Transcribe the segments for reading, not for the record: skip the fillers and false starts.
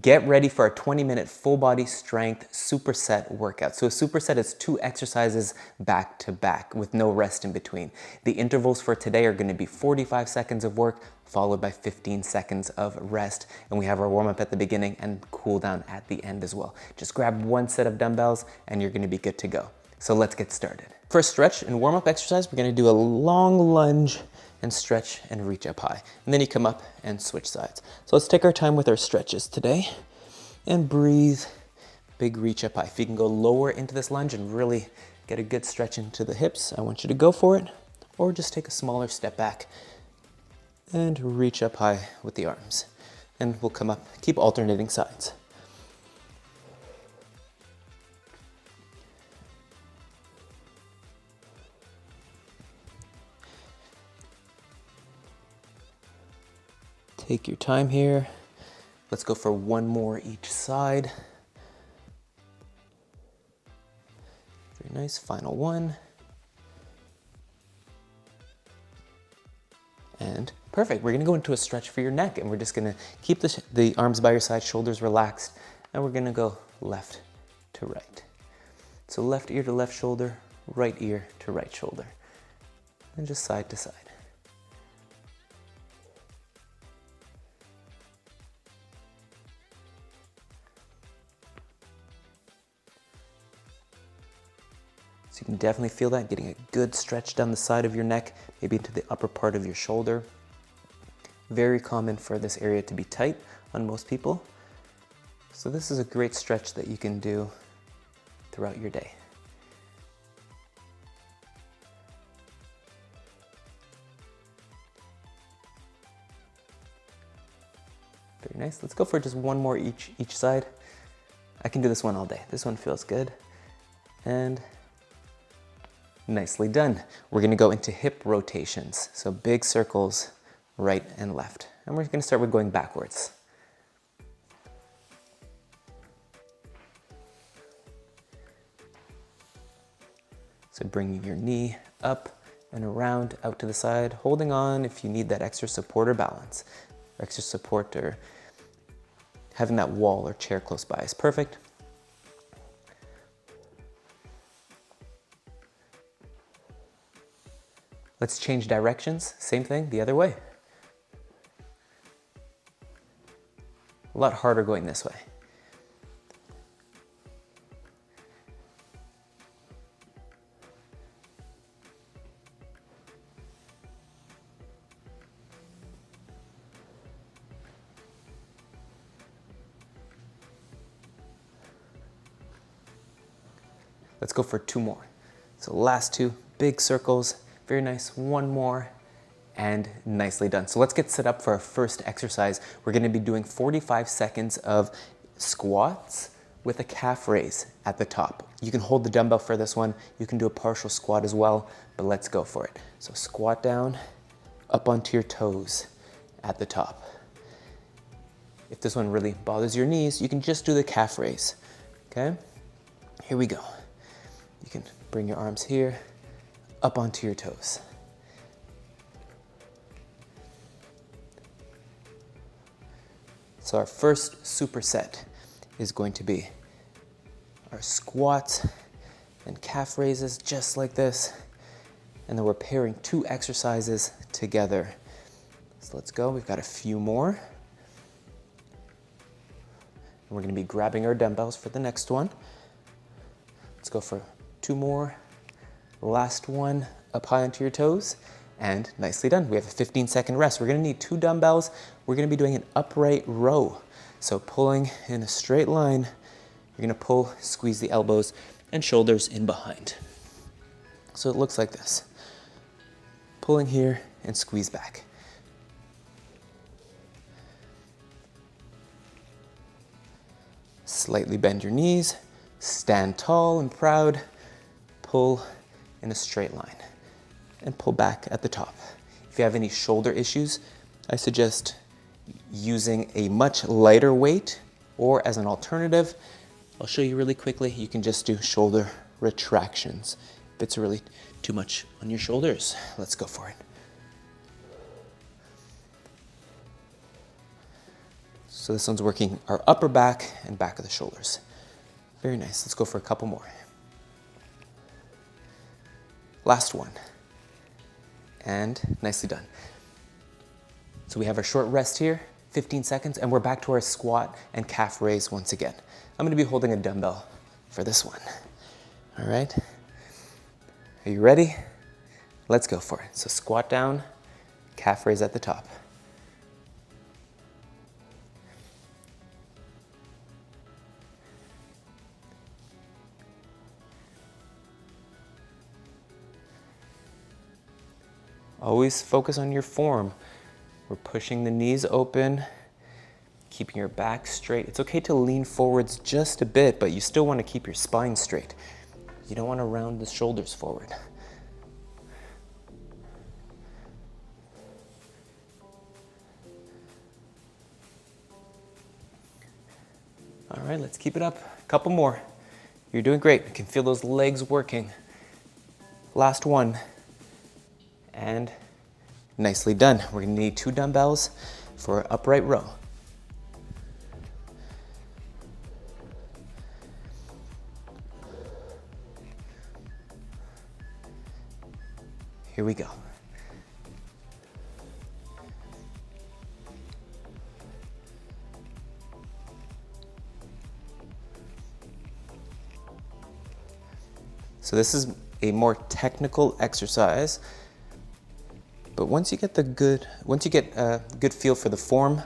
Get ready for a 20-minute full body strength superset workout. So a superset is 2 exercises back to back with no rest in between. The intervals for today are going to be 45 seconds of work followed by 15 seconds of rest. And we have our warm up at the beginning and cool down at the end as well. Just grab 1 set of dumbbells and you're going to be good to go. So let's get started. First stretch and warm up exercise, we're going to do a long lunge and stretch and reach up high. And then you come up and switch sides. So let's take our time with our stretches today and breathe. Big reach up high. If you can go lower into this lunge and really get a good stretch into the hips, I want you to go for it, or just take a smaller step back and reach up high with the arms. And we'll come up, keep alternating sides. Take your time here. Let's go for 1 more each side. Very nice, final one. And perfect, we're gonna go into a stretch for your neck and we're just gonna keep the arms by your side, shoulders relaxed, and we're gonna go left to right. So left ear to left shoulder, right ear to right shoulder, and just side to side. So you can definitely feel that, getting a good stretch down the side of your neck, maybe into the upper part of your shoulder. Very common for this area to be tight on most people. So this is a great stretch that you can do throughout your day. Very nice. Let's go for just 1 more each side. I can do this one all day. This one feels good. And nicely done. We're gonna go into hip rotations. So big circles, right and left. And we're gonna start with going backwards. So bringing your knee up and around, out to the side, holding on if you need that extra support or balance, or extra support, or having that wall or chair close by is perfect. Let's change directions, same thing, the other way. A lot harder going this way. Let's go for 2 more. So last 2, big circles. Very nice, 1 more, and nicely done. So let's get set up for our first exercise. We're gonna be doing 45 seconds of squats with a calf raise at the top. You can hold the dumbbell for this one. You can do a partial squat as well, but let's go for it. So squat down, up onto your toes at the top. If this one really bothers your knees, you can just do the calf raise, okay? Here we go. You can bring your arms here, up onto your toes. So our first superset is going to be our squats and calf raises, just like this. And then we're pairing 2 exercises together. So let's go, we've got a few more. And we're gonna be grabbing our dumbbells for the next one. Let's go for 2 more. Last one, up high onto your toes, and nicely done. We have a 15-second rest. We're gonna need 2 dumbbells. We're gonna be doing an upright row. So pulling in a straight line, you're gonna pull, squeeze the elbows and shoulders in behind. So it looks like this. Pulling here and squeeze back. Slightly bend your knees, stand tall and proud, pull in a straight line and pull back at the top. If you have any shoulder issues, I suggest using a much lighter weight, or as an alternative, I'll show you really quickly, you can just do shoulder retractions. If it's really too much on your shoulders, let's go for it. So this one's working our upper back and back of the shoulders. Very nice. Let's go for a couple more. Last one. And nicely done. So we have our short rest here, 15 seconds, and we're back to our squat and calf raise once again. I'm gonna be holding a dumbbell for this one. All right? Are you ready? Let's go for it. So squat down, calf raise at the top. Always focus on your form. We're pushing the knees open, keeping your back straight. It's okay to lean forwards just a bit, but you still want to keep your spine straight. You don't want to round the shoulders forward. All right, let's keep it up. A couple more. You're doing great. You can feel those legs working. Last one. And nicely done. We're gonna need 2 dumbbells for upright row. Here we go. So this is a more technical exercise. But once you get a good feel for the form,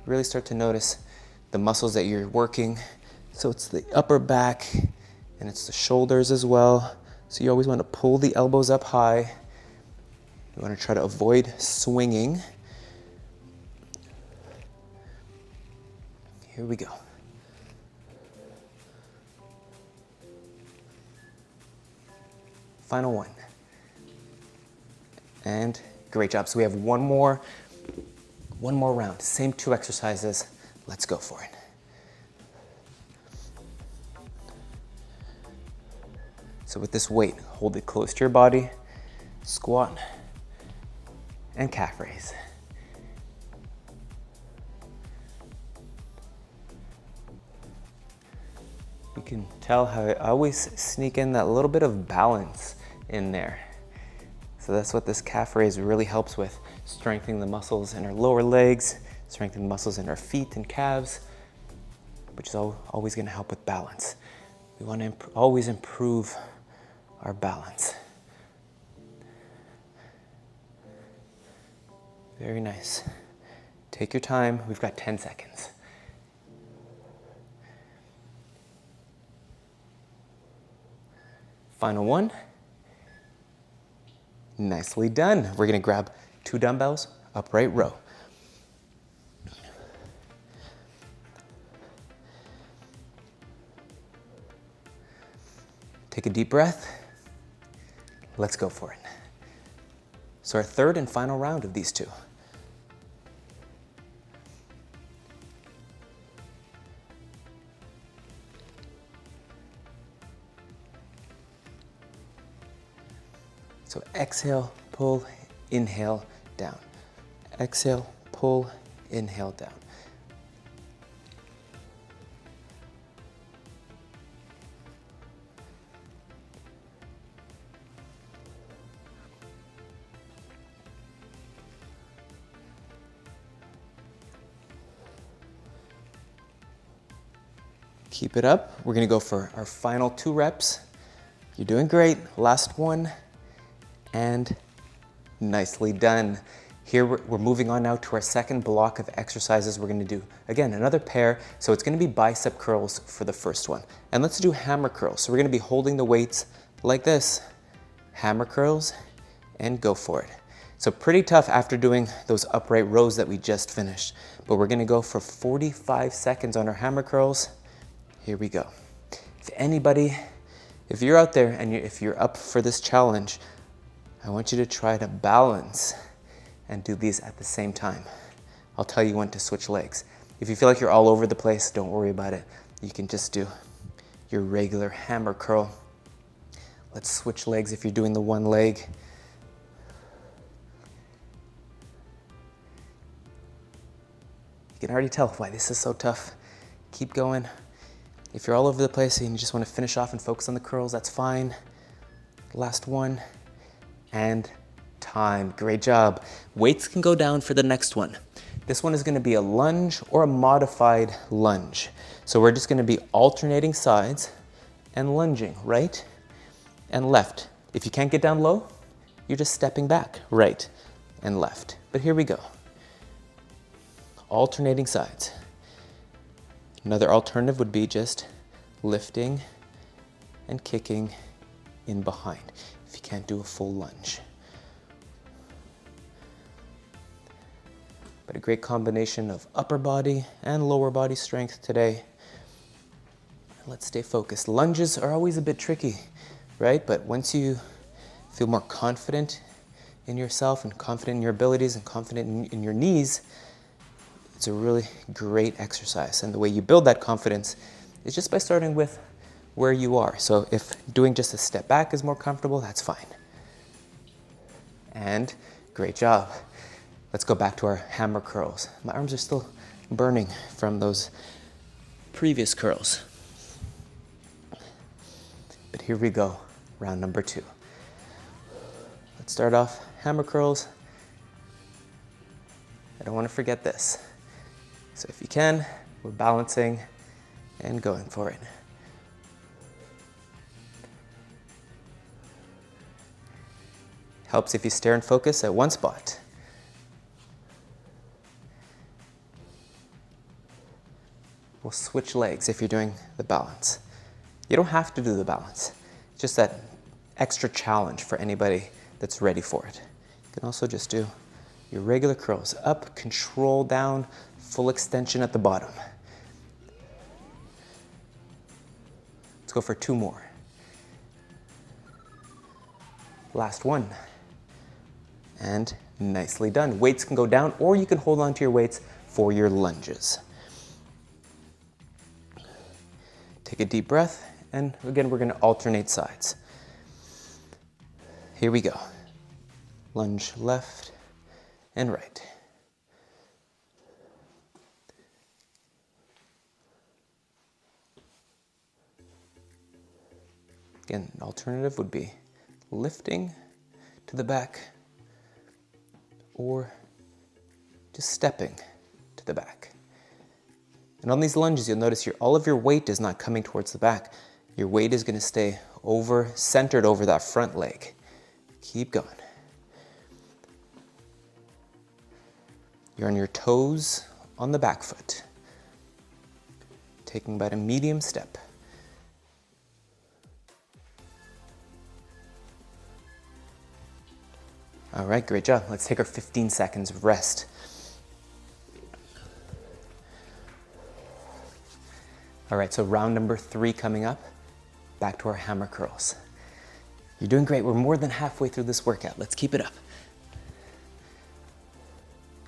really start to notice the muscles that you're working. So it's the upper back and it's the shoulders as well. So you always want to pull the elbows up high. You want to try to avoid swinging. Here we go. Final one. And great job. So we have one more round. Same 2 exercises. Let's go for it. So with this weight, hold it close to your body, squat, and calf raise. You can tell how I always sneak in that little bit of balance in there. So that's what this calf raise really helps with, strengthening the muscles in our lower legs, strengthening the muscles in our feet and calves, which is always gonna help with balance. We wanna always improve our balance. Very nice. Take your time, we've got 10 seconds. Final one. Nicely done. We're gonna grab 2 dumbbells, upright row. Take a deep breath. Let's go for it. So our 3rd and final round of these 2. So exhale, pull, inhale, down. Exhale, pull, inhale, down. Keep it up. We're gonna go for our final 2 reps. You're doing great. Last one. And nicely done. Here we're moving on now to our 2nd block of exercises. We're gonna do, again, another pair. So it's gonna be bicep curls for the first one. And let's do hammer curls. So we're gonna be holding the weights like this. Hammer curls, and go for it. So pretty tough after doing those upright rows that we just finished. But we're gonna go for 45 seconds on our hammer curls. Here we go. If you're out there and if you're up for this challenge, I want you to try to balance and do these at the same time. I'll tell you when to switch legs. If you feel like you're all over the place, don't worry about it. You can just do your regular hammer curl. Let's switch legs if you're doing the one leg. You can already tell why this is so tough. Keep going. If you're all over the place and you just want to finish off and focus on the curls, that's fine. Last one, and time. Great job. Weights can go down for the next one. This one is going to be a lunge or a modified lunge. So we're just going to be alternating sides and lunging right and left. If you can't get down low, you're just stepping back, right and left. But here we go. Alternating sides. Another alternative would be just lifting and kicking in behind if you can't do a full lunge. But a great combination of upper body and lower body strength today. Let's stay focused. Lunges are always a bit tricky, right? But once you feel more confident in yourself and confident in your abilities and confident in your knees, it's a really great exercise. And the way you build that confidence is just by starting with where you are. So if doing just a step back is more comfortable, that's fine. And great job. Let's go back to our hammer curls. My arms are still burning from those previous curls. But here we go, round number 2. Let's start off hammer curls. I don't want to forget this. So if you can, we're balancing and going for it. Helps if you stare and focus at one spot. We'll switch legs if you're doing the balance. You don't have to do the balance. It's just that extra challenge for anybody that's ready for it. You can also just do your regular curls. Up, control down, full extension at the bottom. Let's go for 2 more. Last one. And nicely done. Weights can go down, or you can hold on to your weights for your lunges. Take a deep breath, and again, we're going to alternate sides. Here we go. Lunge left and right. Again, an alternative would be lifting to the back or just stepping to the back. And on these lunges, you'll notice all of your weight is not coming towards the back. Your weight is going to stay centered over that front leg. Keep going. You're on your toes on the back foot. Taking about a medium step. All right, great job. Let's take our 15 seconds of rest. All right, so round number 3 coming up. Back to our hammer curls. You're doing great. We're more than halfway through this workout. Let's keep it up.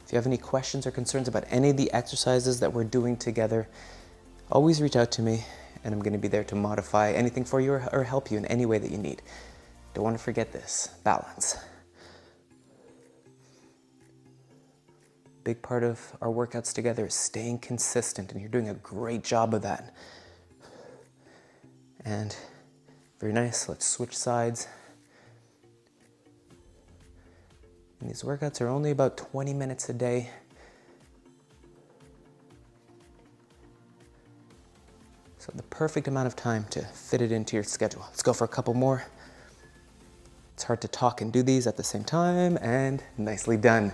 If you have any questions or concerns about any of the exercises that we're doing together, always reach out to me, and I'm going to be there to modify anything for you or help you in any way that you need. Don't want to forget this, balance. Big part of our workouts together is staying consistent, and you're doing a great job of that. And very nice. Let's switch sides. And these workouts are only about 20 minutes a day. So the perfect amount of time to fit it into your schedule. Let's go for a couple more. It's hard to talk and do these at the same time, and nicely done.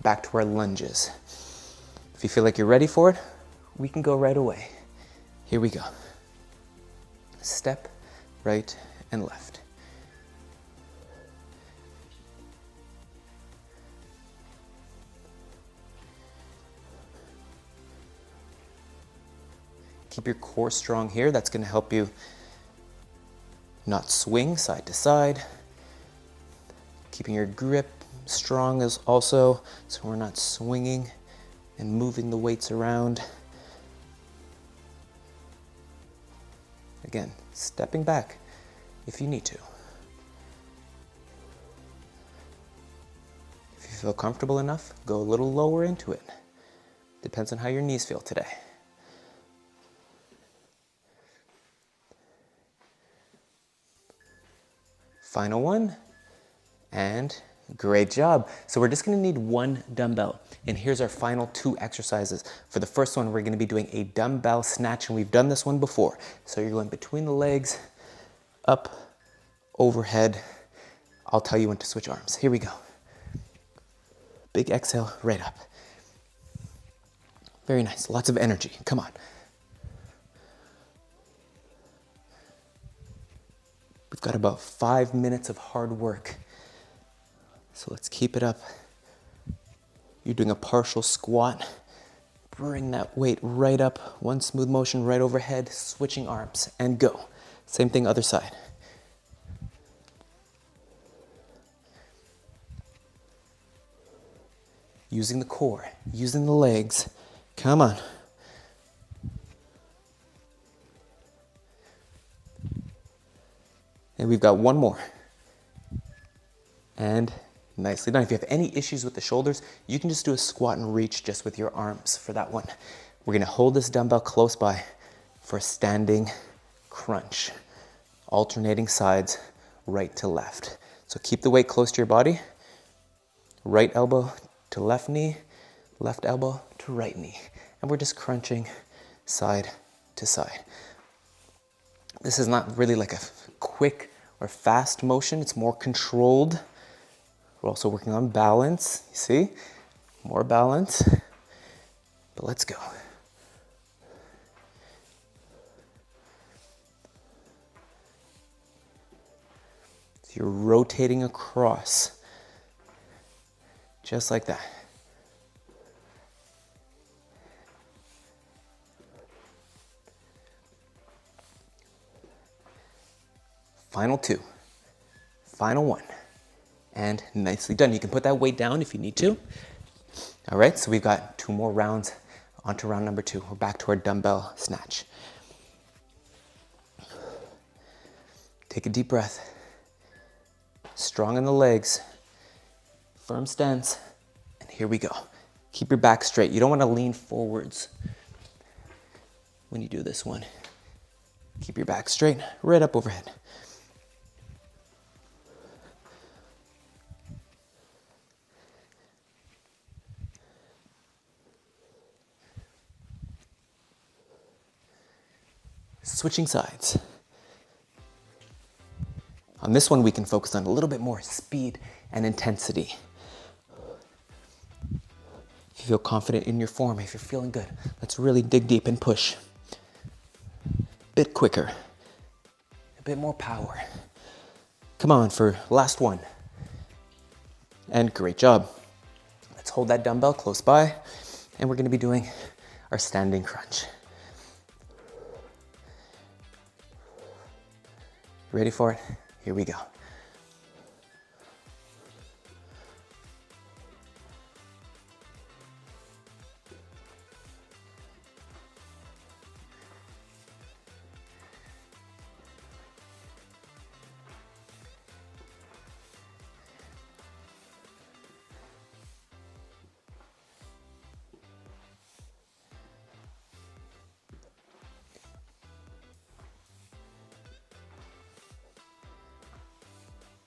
Back to our lunges. If you feel like you're ready for it, we can go right away. Here we go. Step, right and left. Keep your core strong here. That's going to help you not swing side to side. Keeping your grip strong as also, so we're not swinging and moving the weights around. Again, stepping back if you need to. If you feel comfortable enough, go a little lower into it. Depends on how your knees feel today. Final one, and great job. So we're just gonna need one dumbbell, and here's our final 2 exercises. For the first one, we're gonna be doing a dumbbell snatch, and we've done this one before. So you're going between the legs, up, overhead. I'll tell you when to switch arms. Here we go. Big exhale, right up. Very nice, lots of energy, come on. We've got about 5 minutes of hard work. So let's keep it up. You're doing a partial squat. Bring that weight right up, one smooth motion right overhead, switching arms, and go. Same thing other side. Using the core, using the legs. Come on. And we've got one more. And nicely done. If you have any issues with the shoulders, you can just do a squat and reach just with your arms for that one. We're gonna hold this dumbbell close by for a standing crunch. Alternating sides, right to left. So keep the weight close to your body. Right elbow to left knee, left elbow to right knee. And we're just crunching side to side. This is not really like a quick or fast motion, it's more controlled. We're also working on balance, you see? More balance, but let's go. So you're rotating across, just like that. Final 2, final 1. And nicely done. You can put that weight down if you need to. All right, so we've got 2 more rounds. On to round number 2. We're back to our dumbbell snatch. Take a deep breath. Strong in the legs. Firm stance. And here we go. Keep your back straight. You don't want to lean forwards when you do this one. Keep your back straight, right up overhead. Switching sides. On this one, we can focus on a little bit more speed and intensity. If you feel confident in your form, if you're feeling good, let's really dig deep and push. A bit quicker, a bit more power. Come on for last one. And great job. Let's hold that dumbbell close by, and we're gonna be doing our standing crunch. Ready for it? Here we go.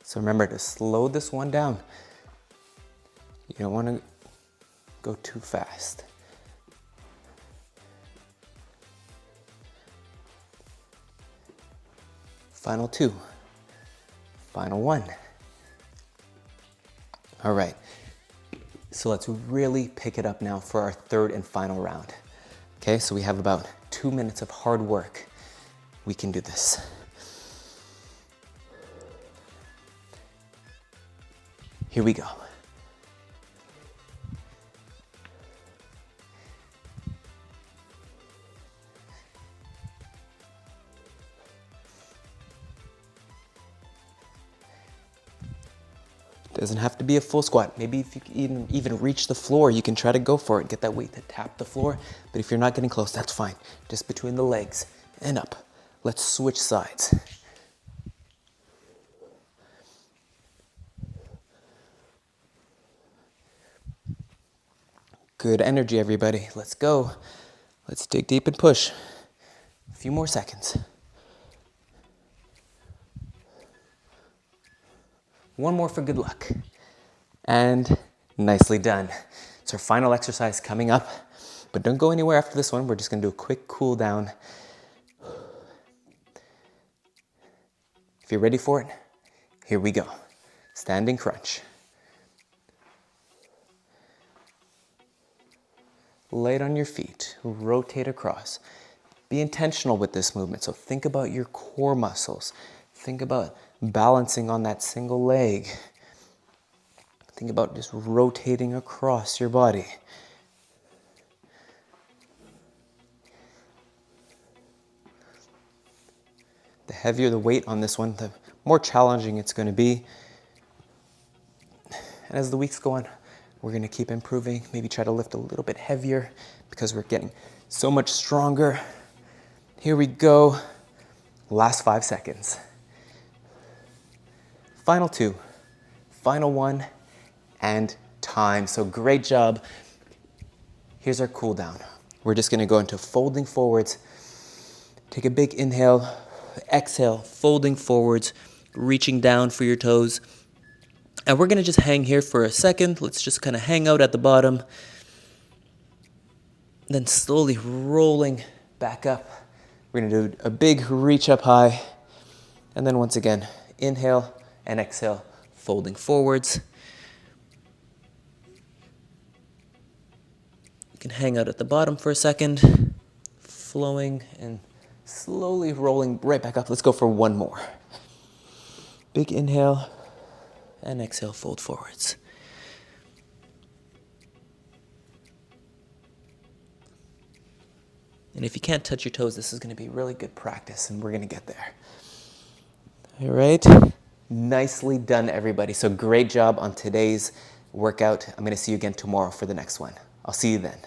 So remember to slow this one down. You don't want to go too fast. Final 2. Final 1. All right. So let's really pick it up now for our 3rd and final round. Okay, so we have about 2 minutes of hard work. We can do this. Here we go. Doesn't have to be a full squat. Maybe if you can even reach the floor, you can try to go for it. Get that weight to tap the floor. But if you're not getting close, that's fine. Just between the legs and up. Let's switch sides. Good energy, everybody. Let's go. Let's dig deep and push. A few more seconds. One more for good luck. And nicely done. It's our final exercise coming up, but don't go anywhere after this one. We're just gonna do a quick cool down. If you're ready for it, here we go. Standing crunch. Light on your feet, rotate across. Be intentional with this movement. So think about your core muscles. Think about balancing on that single leg. Think about just rotating across your body. The heavier the weight on this one, the more challenging it's going to be. And as the weeks go on, we're going to keep improving, maybe try to lift a little bit heavier because we're getting so much stronger. Here we go. Last 5 seconds. Final 2, final 1, and time. So great job. Here's our cool down. We're just going to go into folding forwards. Take a big inhale, exhale, folding forwards, reaching down for your toes. And we're going to just hang here for a second. Let's just kind of hang out at the bottom. Then slowly rolling back up. We're going to do a big reach up high. And then once again, inhale and exhale, folding forwards. You can hang out at the bottom for a second. Flowing and slowly rolling right back up. Let's go for one more. Big inhale. And exhale, fold forwards. And if you can't touch your toes, this is going to be really good practice, and we're going to get there. All right. Nicely done, everybody. So great job on today's workout. I'm going to see you again tomorrow for the next one. I'll see you then.